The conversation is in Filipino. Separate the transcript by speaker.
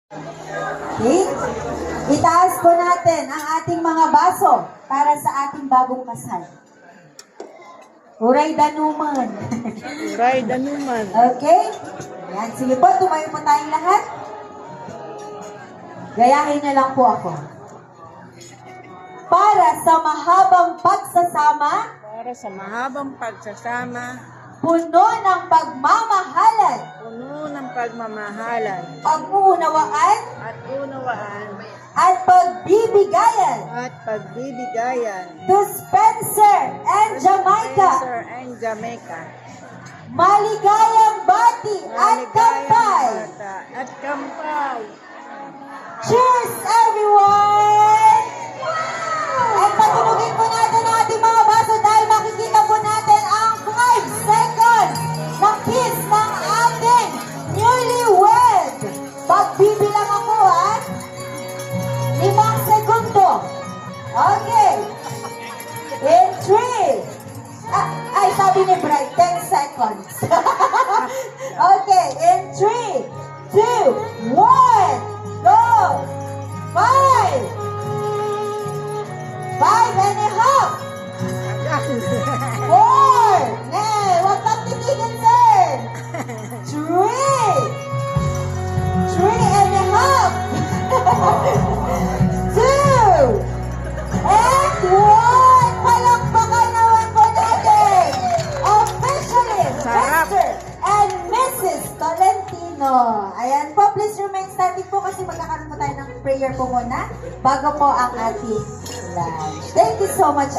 Speaker 1: Okay? Itaas po natin ang ating mga baso para sa ating bagong kasal. Uray danuman.
Speaker 2: Uray danuman.
Speaker 1: Okay? Yan. Sige po, tumayo po tayong lahat. Gayahin na lang po ako. Para sa mahabang pagsasama,
Speaker 2: Para sa mahabang pagsasama,
Speaker 1: puno ng pagmamahalan,
Speaker 2: puno ng pagmamahalan,
Speaker 1: pag-uunawaan,
Speaker 2: at unawaan,
Speaker 1: at pagbibigayan
Speaker 2: at pagbibigayan.
Speaker 1: to Spencer and Jamaica.
Speaker 2: Spencer and Jamaica.
Speaker 1: Maligayang bati at
Speaker 2: Maligayang
Speaker 1: kampay.
Speaker 2: bata at kampay.
Speaker 1: Cheers, everyone! At patunugin po natin ang ating mga baso dahil makikita po natin ang 5 seconds na kiss ng ating newlywed. Pagbibilang ako, ha? 5 segundo. Okay. In 3. Ay, sabi ni Bright, 10 seconds. Okay, in 3, 2, 1, go! 5! 5.5! 4! Nay, huwag kang titigil, sir! 3! 3.5! 2! And 1! Palakpakan naman po natin! Officially,
Speaker 2: Sarap.
Speaker 1: Mr. and Mrs. Tolentino. Ayan po, please remain standing po kasi magkakaroon po tayo ng prayer po muna bago po ang ating lunch. Thank you so much.